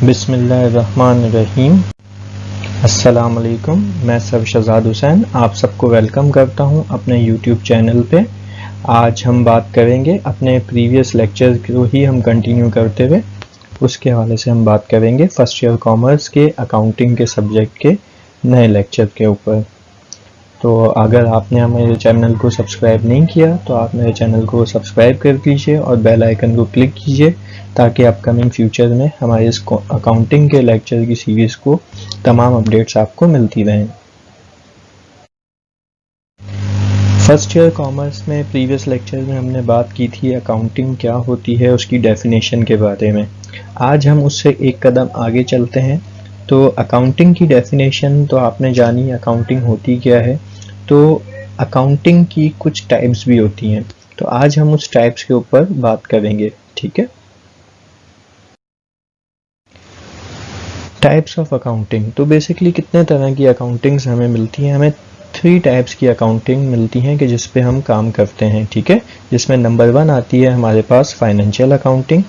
बिस्मिल्लाहिर्रहमानिर्रहीम। अस्सलाम वालेकुम। मैं सर शहजाद हुसैन आप सबको वेलकम करता हूं अपने यूट्यूब चैनल पे। आज हम बात करेंगे अपने प्रीवियस लेक्चर को ही हम कंटिन्यू करते हुए उसके हवाले से हम बात करेंगे फर्स्ट ईयर कॉमर्स के अकाउंटिंग के सब्जेक्ट के नए लेक्चर के ऊपर। तो अगर आपने हमारे चैनल को सब्सक्राइब नहीं किया तो आप मेरे चैनल को सब्सक्राइब कर लीजिए और बेल आइकन को क्लिक कीजिए ताकि अपकमिंग फ्यूचर में हमारे इस अकाउंटिंग के लेक्चर की सीरीज़ को तमाम अपडेट्स आपको मिलती रहें। फर्स्ट ईयर कॉमर्स में प्रीवियस लेक्चर में हमने बात की थी अकाउंटिंग क्या होती है, उसकी डेफिनेशन के बारे में। आज हम उससे एक कदम आगे चलते हैं। तो अकाउंटिंग की डेफिनेशन तो आपने जानी, अकाउंटिंग होती क्या है। तो अकाउंटिंग की कुछ टाइप्स भी होती हैं, तो आज हम उस टाइप्स के ऊपर बात करेंगे, ठीक है। टाइप्स ऑफ अकाउंटिंग, तो बेसिकली कितने तरह की अकाउंटिंग्स हमें मिलती हैं। हमें 3 टाइप्स की अकाउंटिंग मिलती हैं कि जिस पे हम काम करते हैं, ठीक है। जिसमें नंबर 1 आती है हमारे पास फाइनेंशियल अकाउंटिंग,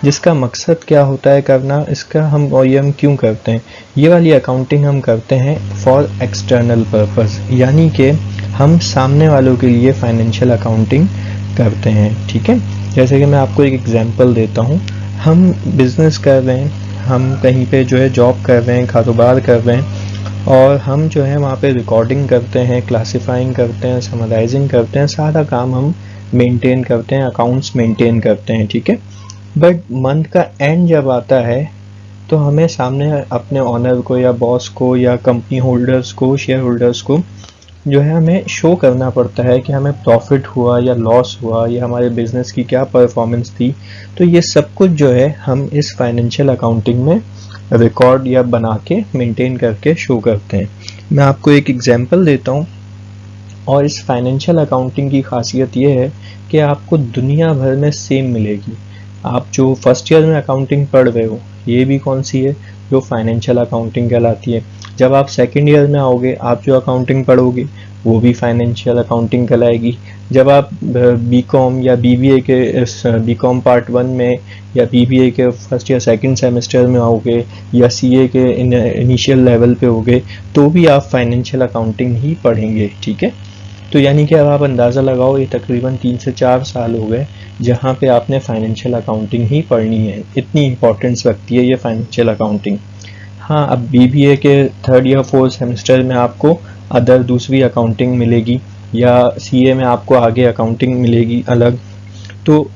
जिसका मकसद क्या होता है करना, इसका हम और ये हम क्यों करते हैं। ये वाली अकाउंटिंग हम करते हैं फॉर एक्सटर्नल पर्पस, यानी कि हम सामने वालों के लिए फाइनेंशियल अकाउंटिंग करते हैं, ठीक है। जैसे कि मैं आपको एक एग्जांपल देता हूँ। हम बिजनेस कर रहे हैं, हम कहीं पे जो है जॉब कर रहे हैं, कारोबार कर रहे हैं, और हम जो है वहाँ पे रिकॉर्डिंग करते हैं, क्लासिफाइंग करते हैं, समराइजिंग करते हैं, सारा काम हम मेंटेन करते हैं, अकाउंट्स मेंटेन करते हैं, ठीक है। बट मंथ का एंड जब आता है तो हमें सामने अपने ऑनर को या बॉस को या कंपनी होल्डर्स को, शेयर होल्डर्स को जो है हमें शो करना पड़ता है कि हमें प्रॉफिट हुआ या लॉस हुआ या हमारे बिजनेस की क्या परफॉर्मेंस थी। तो ये सब कुछ जो है हम इस फाइनेंशियल अकाउंटिंग में रिकॉर्ड या बना के मेंटेन करके शो करते हैं। मैं आपको एक एग्जांपल देता हूँ। और इस फाइनेंशियल अकाउंटिंग की खासियत ये है कि आपको दुनिया भर में सेम मिलेगी। आप जो फर्स्ट ईयर में अकाउंटिंग पढ़ रहे हो, ये भी कौन सी है, जो फाइनेंशियल अकाउंटिंग कहलाती है। जब आप सेकेंड ईयर में आओगे, आप जो अकाउंटिंग पढ़ोगे वो भी फाइनेंशियल अकाउंटिंग कहलाएगी। जब आप बीकॉम या बीबीए के बीकॉम पार्ट 1 में या बीबीए के फर्स्ट या सेकंड सेमेस्टर में आओगे या सीए के इनिशियल लेवल पे होगे, तो भी आप फाइनेंशियल अकाउंटिंग ही पढ़ेंगे, ठीक है। तो यानी कि अब आप अंदाज़ा लगाओ, ये तकरीबन 3 से 4 साल हो गए जहाँ पे आपने फाइनेंशियल अकाउंटिंग ही पढ़नी है। इतनी इंपॉर्टेंस रखती है ये फाइनेंशियल अकाउंटिंग। हाँ, अब बीबीए के 3rd या 4th सेमेस्टर में आपको अदर दूसरी अकाउंटिंग मिलेगी या सीए में आपको आगे अकाउंटिंग मिलेगी अलग। तो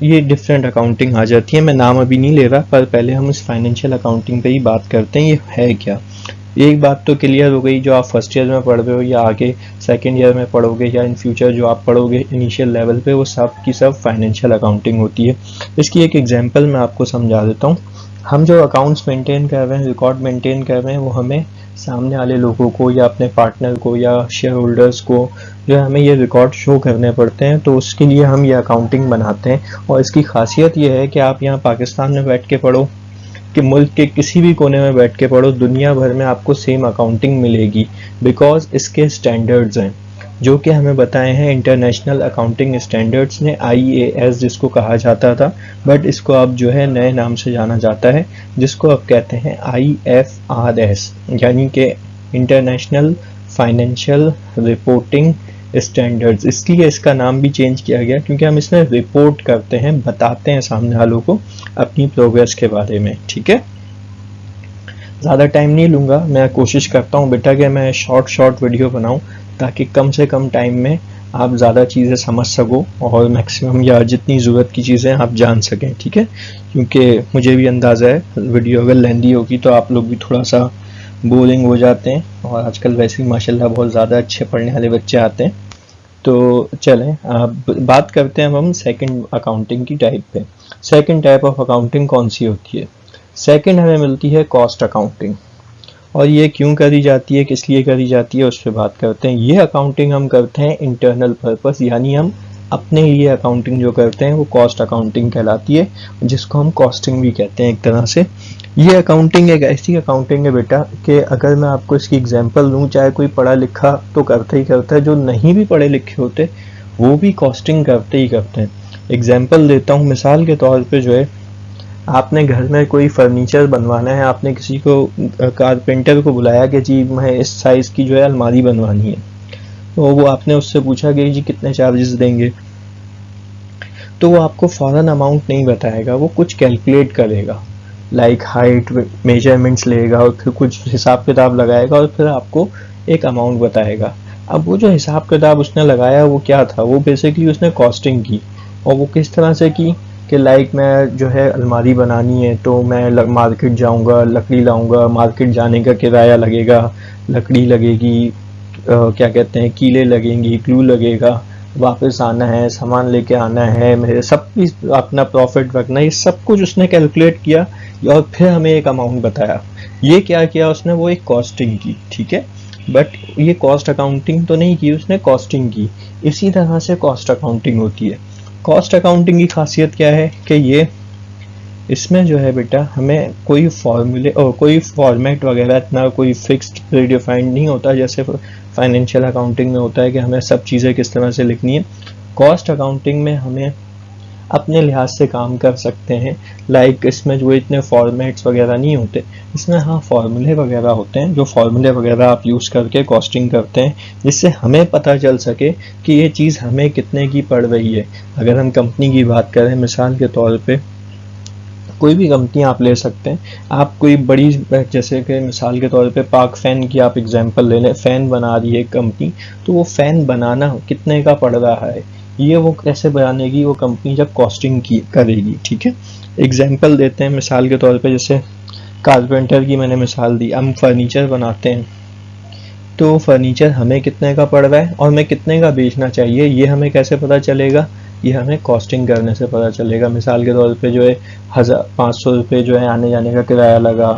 ये डिफरेंट अकाउंटिंग आ जाती है। मैं नाम अभी नहीं ले रहा, पर पहले हम इस फाइनेंशियल अकाउंटिंग पे ही बात करते हैं, ये है क्या। एक बात तो क्लियर हो गई, जो आप फर्स्ट ईयर में पढ़ रहे हो या आगे सेकेंड ईयर में पढ़ोगे या इन फ्यूचर जो आप पढ़ोगे इनिशियल लेवल पे, वो सब की सब फाइनेंशियल अकाउंटिंग होती है। इसकी एक एग्जांपल मैं आपको समझा देता हूँ। हम जो अकाउंट्स मेंटेन कर रहे हैं, रिकॉर्ड मेंटेन कर रहे हैं, वो हमें सामने वाले लोगों को या अपने पार्टनर को या शेयर होल्डर्स को जो है हमें ये रिकॉर्ड शो करने पड़ते हैं। तो उसके लिए हम ये अकाउंटिंग बनाते हैं। और इसकी खासियत ये है कि आप यहाँ पाकिस्तान में बैठ के पढ़ो कि मुल्क के किसी भी कोने में बैठ के पढ़ो, दुनिया भर में आपको सेम अकाउंटिंग मिलेगी। बिकॉज इसके स्टैंडर्ड्स हैं जो कि हमें बताए हैं इंटरनेशनल अकाउंटिंग स्टैंडर्ड्स ने, IAS जिसको कहा जाता था, बट इसको अब जो है नए नाम से जाना जाता है, जिसको अब कहते हैं IFRS, यानी कि इंटरनेशनल फाइनेंशियल रिपोर्टिंग स्टैंडर्ड्स। इसलिए इसका नाम भी चेंज किया गया क्योंकि हम इसमें रिपोर्ट करते हैं, बताते हैं सामने वालों को अपनी प्रोग्रेस के बारे में, ठीक है। ज़्यादा टाइम नहीं लूँगा, मैं कोशिश करता हूँ बेटा कि मैं शॉर्ट वीडियो बनाऊँ ताकि कम से कम टाइम में आप ज़्यादा चीज़ें समझ सको और मैक्सिमम या जितनी ज़रूरत की चीज़ें आप जान सकें, ठीक है। क्योंकि मुझे भी अंदाज़ा है वीडियो अगर लेंदी होगी तो आप लोग भी थोड़ा सा बोरिंग हो जाते हैं, और आजकल वैसे ही माशाल्लाह बहुत ज़्यादा अच्छे पढ़ने वाले बच्चे आते हैं। तो चलें बात करते हैं हम सेकंड अकाउंटिंग की टाइप पे। सेकंड टाइप ऑफ अकाउंटिंग कौन सी होती है। सेकंड हमें मिलती है कॉस्ट अकाउंटिंग। और ये क्यों करी जाती है, किस लिए करी जाती है, उस पर बात करते हैं। ये अकाउंटिंग हम करते हैं इंटरनल पर्पस, यानी हम अपने लिए अकाउंटिंग जो करते हैं वो कॉस्ट अकाउंटिंग कहलाती है, जिसको हम कॉस्टिंग भी कहते हैं एक तरह से। ये अकाउंटिंग एक ऐसी अकाउंटिंग है बेटा कि अगर मैं आपको इसकी एग्जांपल दूं, चाहे कोई पढ़ा लिखा तो करता ही करता है, जो नहीं भी पढ़े लिखे होते वो भी कॉस्टिंग करते ही करते हैं। एग्जांपल देता हूँ, मिसाल के तौर पे जो है आपने घर में कोई फर्नीचर बनवाना है, आपने किसी को कारपेंटर को बुलाया कि जी मैं इस साइज़ की जो है अलमारी बनवानी है, तो वो आपने उससे पूछा कि जी कितने चार्जेस देंगे, तो वो आपको फ़ौरन अमाउंट नहीं बताएगा, वो कुछ कैलकुलेट करेगा, लाइक हाइट मेजरमेंट्स लेगा और फिर कुछ हिसाब किताब लगाएगा और फिर आपको एक अमाउंट बताएगा। अब वो जो हिसाब किताब उसने लगाया वो क्या था, वो बेसिकली उसने कॉस्टिंग की, और वो किस तरह से की कि लाइक मैं जो है अलमारी बनानी है तो मैं मार्केट जाऊंगा, लकड़ी लाऊंगा, मार्केट जाने का किराया लगेगा, लकड़ी लगेगी, क्या कहते हैं कीले लगेंगी, ग्लू लगेगा, वापस आना है, सामान लेके आना है, मेरे सब चीज़ अपना प्रॉफिट रखना, ये सब कुछ उसने कैलकुलेट किया और फिर हमें एक अमाउंट बताया। ये क्या किया उसने, वो एक कॉस्टिंग की, ठीक है, बट ये कॉस्ट अकाउंटिंग तो नहीं की, उसने कॉस्टिंग की। इसी तरह से कॉस्ट अकाउंटिंग होती है। कॉस्ट अकाउंटिंग की खासियत क्या है कि ये इसमें जो है बेटा हमें कोई फॉर्मूले और कोई फॉर्मेट वगैरह इतना कोई फिक्स्ड प्रीडिफाइंड नहीं होता जैसे फाइनेंशियल अकाउंटिंग में होता है कि हमें सब चीज़ें किस तरह से लिखनी है। कॉस्ट अकाउंटिंग में हमें अपने लिहाज से काम कर सकते हैं, लाइक इसमें जो इतने फॉर्मेट्स वगैरह नहीं होते, इसमें हाँ फॉर्मूले वगैरह होते हैं, जो फॉर्मूले वगैरह आप यूज़ करके कॉस्टिंग करते हैं जिससे हमें पता चल सके कि ये चीज़ हमें कितने की पड़ रही है। अगर हम कंपनी की बात करें, मिसाल के तौर पे कोई भी कंपनी आप ले सकते हैं, आप कोई बड़ी जैसे कि मिसाल के तौर पे पार्क फैन की आप एग्जांपल ले लें, फ़ैन बना रही है कंपनी, तो वो फ़ैन बनाना कितने का पड़ रहा है ये वो कैसे बनानेगी वो कंपनी जब कॉस्टिंग की करेगी, ठीक है। एग्जांपल देते हैं, मिसाल के तौर पे जैसे कारपेंटर की मैंने मिसाल दी, हम फर्नीचर बनाते हैं तो फर्नीचर हमें कितने का पड़ रहा है और हमें कितने का बेचना चाहिए, ये हमें कैसे पता चलेगा, ये हमें कॉस्टिंग करने से पता चलेगा। मिसाल के तौर पे जो है 500 रुपये जो है आने जाने का किराया लगा,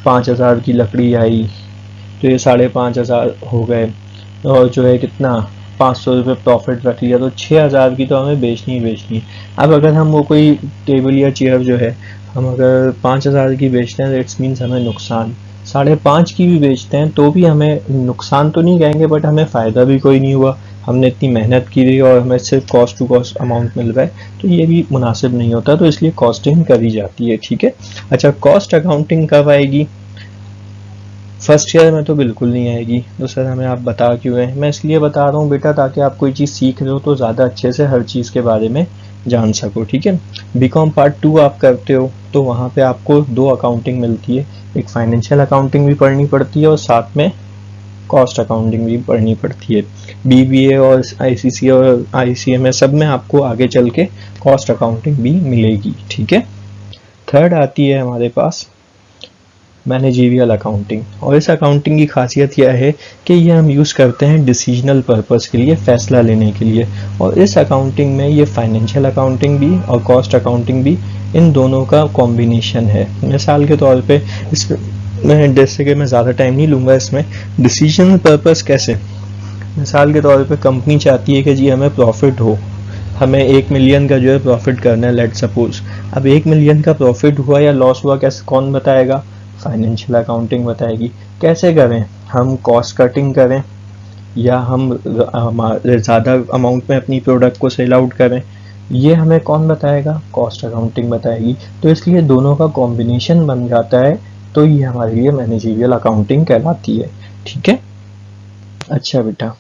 5000 की लकड़ी आई तो ये 5500 हो गए, और जो है कितना 500 रुपये प्रॉफिट रख लिया, तो 6000 की तो हमें बेचनी ही बेचनी। अब अगर हम वो कोई टेबल या चेयर जो है हम अगर 5000 की बेचते हैं तो इट्स मीन्स हमें नुकसान, 5.5 की भी बेचते हैं तो भी हमें नुकसान तो नहीं कहेंगे बट हमें फ़ायदा भी कोई नहीं हुआ, हमने इतनी मेहनत की रही और हमें सिर्फ कॉस्ट टू कॉस्ट अमाउंट मिल रहा है, तो ये भी मुनासिब नहीं होता, तो इसलिए कॉस्टिंग करी जाती है, ठीक है। अच्छा, कॉस्ट अकाउंटिंग कब आएगी? फर्स्ट ईयर में तो बिल्कुल नहीं आएगी। तो सर हमें आप बता क्यों हैं? मैं इसलिए बता रहा हूँ बेटा ताकि आप कोई चीज़ सीख रहे हो तो ज़्यादा अच्छे से हर चीज़ के बारे में जान सको, ठीक है। बीकॉम पार्ट 2 आप करते हो तो वहाँ पे आपको 2 अकाउंटिंग मिलती है, एक फाइनेंशियल अकाउंटिंग भी पढ़नी पड़ती है और साथ में कॉस्ट अकाउंटिंग भी पढ़नी पड़ती है। BBA और ICC और ICMA सब में आपको आगे चल के कॉस्ट अकाउंटिंग भी मिलेगी, ठीक है। थर्ड आती है हमारे पास मैनेजरियल अकाउंटिंग, और इस अकाउंटिंग की खासियत यह है कि ये हम यूज़ करते हैं डिसीजनल पर्पस के लिए, फ़ैसला लेने के लिए, और इस अकाउंटिंग में ये फाइनेंशियल अकाउंटिंग भी और कॉस्ट अकाउंटिंग भी इन दोनों का कॉम्बिनेशन है। मिसाल के तौर पे मैं जैसे कि मैं ज़्यादा टाइम नहीं लूँगा इसमें, डिसीजनल पर्पस कैसे, मिसाल के तौर पे कंपनी चाहती है कि जी हमें प्रॉफिट हो, हमें 1 मिलियन का जो है प्रॉफिट करना है, लेट सपोज। अब 1 मिलियन का प्रॉफिट हुआ या लॉस हुआ कैसे कौन बताएगा? फाइनेंशियल अकाउंटिंग बताएगी। कैसे करें? हम कॉस्ट कटिंग करें या हम ज़्यादा अमाउंट में अपनी प्रोडक्ट को सेल आउट करें, ये हमें कौन बताएगा? कॉस्ट अकाउंटिंग बताएगी। तो इसलिए दोनों का कॉम्बिनेशन बन जाता है, तो ये हमारे लिए मैनेजरियल अकाउंटिंग कहलाती है, ठीक है। अच्छा बेटा,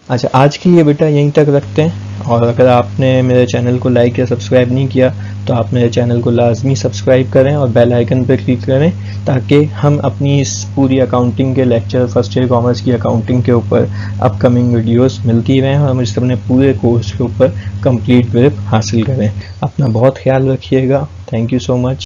अच्छा आज के लिए बेटा यहीं तक रखते हैं, और अगर आपने मेरे चैनल को लाइक या सब्सक्राइब नहीं किया तो आप मेरे चैनल को लाजमी सब्सक्राइब करें और बेल आइकन पर क्लिक करें ताकि हम अपनी इस पूरी अकाउंटिंग के लेक्चर, फर्स्ट ईयर कॉमर्स की अकाउंटिंग के ऊपर अपकमिंग वीडियोस मिलती रहें और हम इस अपने पूरे कोर्स के ऊपर कंप्लीट ग्रिप हासिल करें। अपना बहुत ख्याल रखिएगा। Thank you so much.